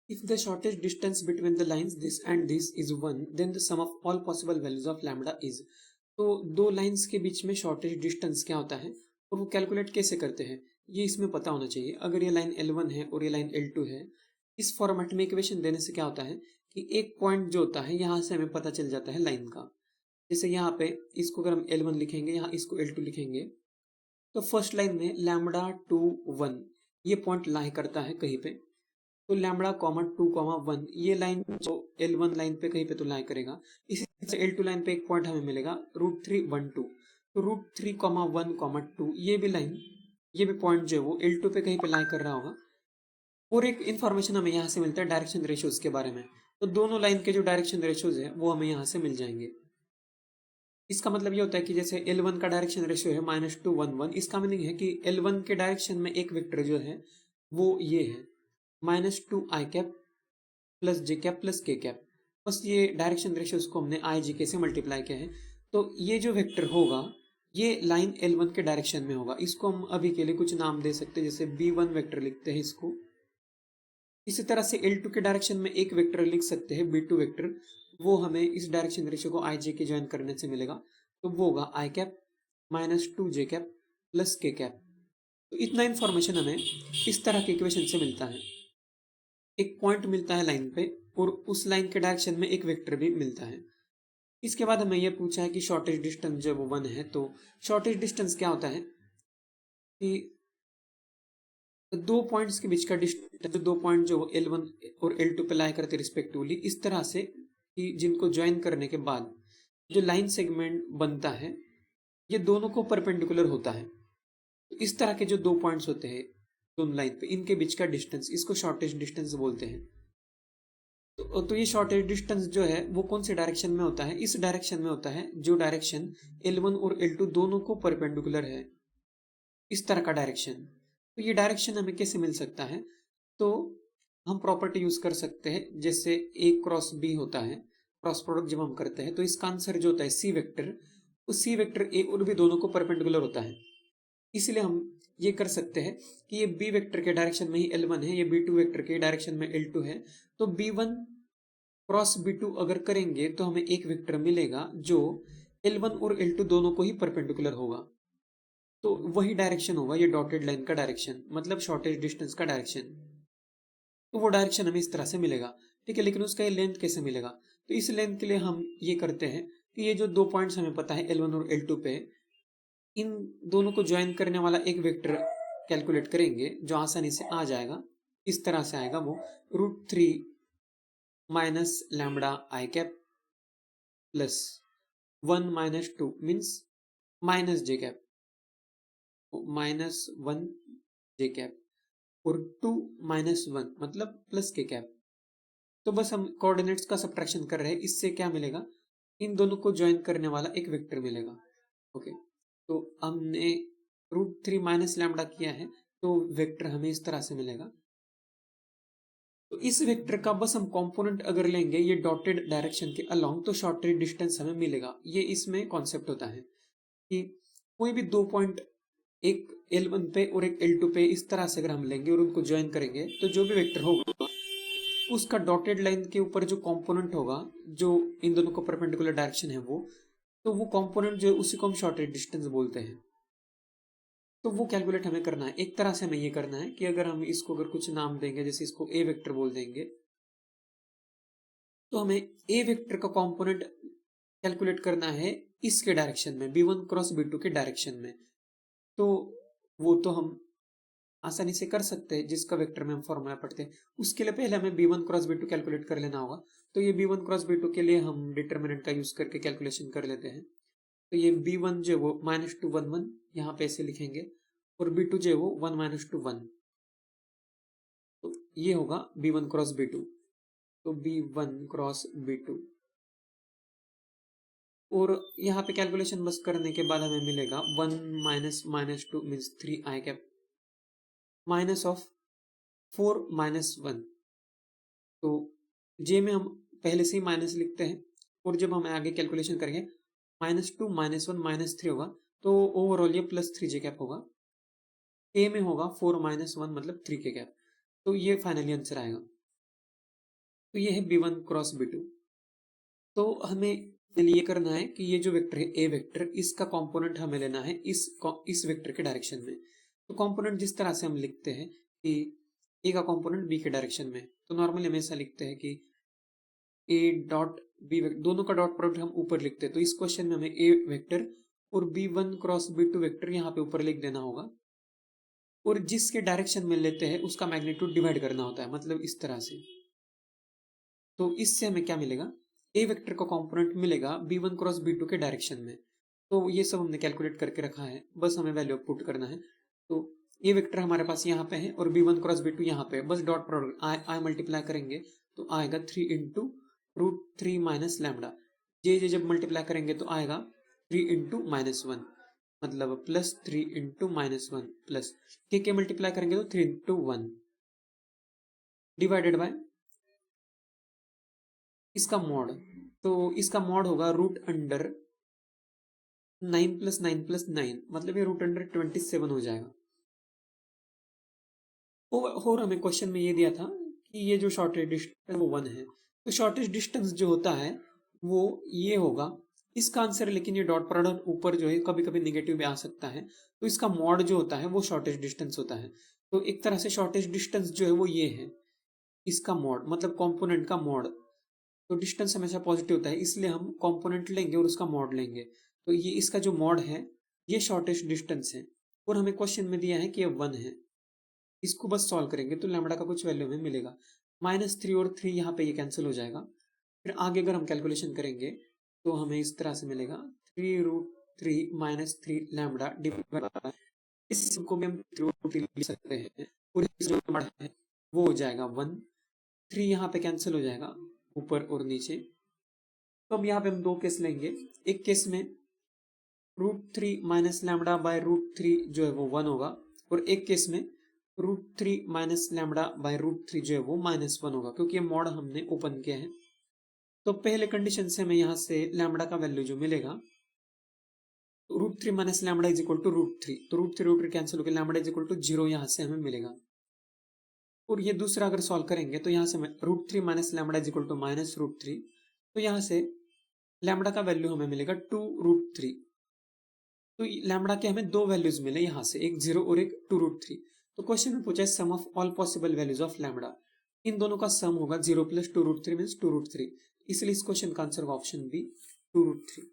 If the shortest distance between the lines this and this is 1, then the sum of all possible values of lambda is। तो दो lines के बीच में shortest distance क्या होता है और वो कैलकुलेट कैसे करते हैं, ये इसमें पता होना चाहिए। अगर ये लाइन L1 है और ये लाइन L2 है, इस फॉर्मेट में इक्वेशन देने से क्या होता है कि एक पॉइंट जो होता है यहाँ से हमें पता चल जाता है लाइन का। जैसे यहाँ पे इसको अगर हम L1 लिखेंगे, यहाँ इसको L2 लिखेंगे, तो फर्स्ट लाइन में लैम्बडा 2 1 ये पॉइंट लाई करता है कहीं पे। तो लैम्बडा कॉमा 2 कॉमा 1 ये लाइन जो L1 लाइन पे कहीं पे तो लाई करेगा। इसी तरह से L2 लाइन पे एक पॉइंट हमें मिलेगा √3 1 2। तो √3 कॉमा 1 कॉमा 2 ये भी लाइन, ये भी पॉइंट जो है वो L2 पे कहीं पे लाई कर रहा होगा। और एक इन्फॉर्मेशन हमें यहाँ से मिलता है डायरेक्शन रेशियोज के बारे में। तो दोनों लाइन के जो डायरेक्शन रेशियोज है वो हमें यहाँ से मिल जाएंगे। इसका मतलब ये होता है कि जैसे L1 का डायरेक्शन रेशियो है -2 1 1, इसका मीनिंग है कि L1 के डायरेक्शन में एक वेक्टर जो है वो ये है -2 i cap plus J cap plus के कैप। बस ये डायरेक्शन रेशियोज को हमने आई जी के से मल्टीप्लाई किया है। तो ये जो वेक्टर होगा ये लाइन L1 के डायरेक्शन में होगा। इसको हम अभी के लिए कुछ नाम दे सकते हैं, जैसे B1 वेक्टर लिखते हैं इसको। इसी तरह से L2 के डायरेक्शन में एक वेक्टर लिख सकते हैं B2 वेक्टर, वो हमें इस डायरेक्शन रेशियो को आई जे के ज्वाइन करने से मिलेगा। तो वो होगा आई कैप -2 जे कैप प्लस के कैप। तो इतना इंफॉर्मेशन हमें इस तरह के इक्वेशन से मिलता है। एक पॉइंट मिलता है लाइन पे और उस लाइन के डायरेक्शन में एक वेक्टर भी मिलता है। इसके बाद हमें यह पूछा है कि शॉर्टेस्ट डिस्टेंस जो वो 1 है। तो शॉर्टेस्ट डिस्टेंस क्या होता है कि दो पॉइंट्स के बीच का डिस्टेंस, दो पॉइंट जो L1 और L2 पे लाई करते रिस्पेक्टिवली, इस तरह से कि जिनको ज्वाइन करने के बाद जो लाइन सेगमेंट बनता है ये दोनों को परपेंडिकुलर होता है। तो इस तरह के जो दो पॉइंट्स होते हैं दोनों लाइन पे, इनके बीच का डिस्टेंस, इसको शॉर्टेस्ट डिस्टेंस बोलते हैं। तो ये शॉर्टेस्ट डिस्टेंस जो है वो कौन से डायरेक्शन में होता है, इस डायरेक्शन में होता है जो डायरेक्शन L1 और L2 दोनों को परपेंडिकुलर है, इस तरह का डायरेक्शन। तो ये डायरेक्शन हमें कैसे मिल सकता है, तो हम प्रॉपर्टी यूज कर सकते हैं। जैसे A क्रॉस B होता है, क्रॉस प्रोडक्ट जब हम करते हैं तो इसका आंसर जो होता है C वेक्टर, उस C वेक्टर A और B दोनों को परपेंडिकुलर होता है। इसलिए हम ये कर सकते हैं कि ये B वेक्टर के डायरेक्शन में ही L1 है, ये B2 वेक्टर के डायरेक्शन में L2 है। तो B1 क्रॉस B2 अगर करेंगे तो हमें एक वेक्टर मिलेगा जो L1 और L2 दोनों को ही परपेंडिकुलर होगा। तो वही डायरेक्शन होगा ये डॉटेड लाइन का डायरेक्शन, मतलब शॉर्टेस्ट डिस्टेंस का डायरेक्शन। तो वो डायरेक्शन हमें इस तरह से मिलेगा, ठीक है। लेकिन उसका ये लेंथ कैसे मिलेगा, तो इस लेंथ के लिए हम ये करते हैं कि ये जो दो पॉइंट्स हमें पता है L1 और L2 पे, इन दोनों को ज्वाइन करने वाला एक वेक्टर कैलकुलेट करेंगे जो आसानी से आ जाएगा। इस तरह से आएगा वो √3 माइनस लैम्बडा आई कैप प्लस 1 -2 मीन्स माइनस जे कैप, -1 जे कैप और 2 -1 मतलब प्लस के कैप। तो बस हम कोऑर्डिनेट्स का सब्ट्रैक्शन कर रहे हैं। इससे क्या मिलेगा, इन दोनों को ज्वाइन करने वाला एक वेक्टर मिलेगा। ओके, तो हमने √3 माइनस लैम्बडा किया है तो वेक्टर हमें इस तरह से मिलेगा। तो इस वेक्टर का बस हम कंपोनेंट अगर लेंगे ये डॉटेड डायरेक्शन के अलोंग, तो शॉर्टेस्ट डिस्टेंस हमें मिलेगा। ये इसमें कॉन्सेप्ट होता है कि कोई भी दो पॉइंट, एक L1 पे और एक L2 पे, इस तरह से अगर हम लेंगे और उनको ज्वाइन करेंगे तो जो भी वेक्टर होगा उसका डॉटेड लाइन के ऊपर जो कंपोनेंट होगा जो इन दोनों को परपेंडिकुलर डायरेक्शन है वो, तो वो कंपोनेंट जो है उसी को हम शॉर्टेस्ट डिस्टेंस बोलते हैं। तो वो कैलकुलेट हमें करना है। एक तरह से हमें ये करना है कि अगर हम इसको अगर कुछ नाम देंगे, जैसे इसको ए वेक्टर बोल देंगे, तो हमें ए वेक्टर का कंपोनेंट कैलकुलेट करना है इसके डायरेक्शन में, B1 क्रॉस B2 के डायरेक्शन में। तो वो तो हम आसानी से कर सकते हैं जिसका वेक्टर में हम फॉर्मूला पढ़ते हैं। उसके लिए पहले हमें B1 क्रॉस B2 कैलकुलेट कर लेना होगा। तो ये B1 क्रॉस B2 के लिए हम डिटरमिनेंट का यूज करके कैलकुलेशन कर लेते हैं। तो ये B1 जो है वो -2 1 1 यहाँ पे ऐसे लिखेंगे और B2 जो है वो 1 -2 1। तो ये होगा B1 क्रॉस B2। तो B1 क्रॉस B2 और यहाँ पे कैलकुलेशन बस करने के बाद हमें मिलेगा 1 -2 means 3 I cap minus of 4 -1। तो जे में हम पहले से ही माइनस लिखते हैं और जब हम आगे कैलकुलेशन करेंगे -2 -1 -3 होगा तो ओवरऑल ये +3 जे कैप होगा। ए में होगा 4 -1 मतलब 3 के कैप। तो ये फाइनली आंसर आएगा। तो ये है b1 क्रॉस b2। तो हमें ये करना है कि ये जो वेक्टर है ए वेक्टर, इसका कंपोनेंट हमें लेना है इस वेक्टर के डायरेक्शन में। तो कंपोनेंट जिस तरह से हम लिखते हैं कि ए का कंपोनेंट बी के डायरेक्शन में, तो नॉर्मली हम ऐसा लिखते हैं कि ए डॉट बी, दोनों का डॉट प्रोडक्ट हम ऊपर लिखते हैं। तो इस क्वेश्चन में हमें ए वेक्टर और b1 क्रॉस b2 वेक्टर यहाँ पे ऊपर लिख देना होगा, और जिसके डायरेक्शन में लेते हैं उसका मैग्नीट्यूड डिवाइड करना होता है, मतलब इस तरह से। तो इससे हमें क्या मिलेगा, ए वेक्टर का कंपोनेंट मिलेगा b1 क्रॉस b2 के डायरेक्शन में। तो ये सब हमने कैलकुलेट करके रखा है, बस हमें वैल्यू पुट करना है। तो ए वेक्टर हमारे पास यहाँ पे है और b1 क्रॉस b2 यहाँ पे है। बस डॉट प्रोडक्ट आई मल्टीप्लाई करेंगे तो आएगा 3 इंटू रूट 3 माइनस लैम्डा। जे जब मल्टीप्लाई करेंगे तो आएगा 3 इंटू माइनस 1, मतलब प्लस 3 इंटू माइनस 1 प्लस के मल्टीप्लाई करेंगे तो 3 इंटू 1 डिवाइडेड बाय इसका मॉड। तो इसका मॉड होगा रूट अंडर 9 प्लस 9 प्लस 9, मतलब ये रूट अंडर 27 हो जाएगा। और हमें क्वेश्चन में ये दिया था कि ये जो शॉर्टेज डिस्टेंस वो 1 है। तो शॉर्टेज डिस्टेंस जो होता है वो ये होगा इसका आंसर, लेकिन ये डॉट प्रोडक्ट ऊपर जो है कभी कभी निगेटिव भी आ सकता है। तो इसका मॉड जो होता है वो शॉर्टेज डिस्टेंस होता है। तो एक तरह से शॉर्टेज डिस्टेंस जो है वो ये है, इसका मॉड मतलब कंपोनेंट का मॉड। तो डिस्टेंस हमेशा पॉजिटिव होता है, इसलिए हम कंपोनेंट लेंगे और उसका मॉड लेंगे। तो ये इसका जो मॉड है ये शॉर्टेस्ट डिस्टेंस है, और हमें क्वेश्चन में दिया है कि ये 1 है। इसको बस सॉल्व करेंगे तो लैम्बडा का कुछ वैल्यू हमें मिलेगा। -3 और 3 यहाँ पे ये कैंसिल हो जाएगा। फिर आगे अगर हम कैलकुलेशन करेंगे तो हमें इस तरह से मिलेगा 3 रूट 3 माइनस 3 लैम्बडा डिवाइड, इसको भी हम 3 लिख सकते हैं, और जो है वो हो जाएगा 1। 3 यहाँ पे कैंसिल हो जाएगा ऊपर और नीचे। तो अब यहाँ पे हम दो केस लेंगे। एक केस में √3 माइनस लैम्बडा बाय √3 जो है वो 1 होगा, और एक केस में √3 माइनस लैम्बडा बाय √3 जो है वो -1 होगा, क्योंकि ये मॉड हमने ओपन किया है। तो पहले कंडीशन से हमें यहाँ से लैम्बडा का वैल्यू जो मिलेगा √3 minus lambda is equal to √3, तो √3 कैंसिल होकर लैम्बडा इज इक्वल टू 0 यहाँ से हमें मिलेगा। और ये दूसरा अगर सॉल्व करेंगे तो यहाँ से √3 minus lambda is equal to -√3, तो यहाँ से लैम्बडा का वैल्यू हमें मिलेगा 2√3। तो लैम्बडा के हमें दो वैल्यूज मिले यहाँ से, एक 0 और एक 2√3। तो क्वेश्चन में पूछा है sum of all possible values of lambda. इन दोनों का सम होगा 0 प्लस 2√3 मीन्स 2√3, इसलिए इस क्वेश्चन का आंसर होगा ऑप्शन बी 2√3।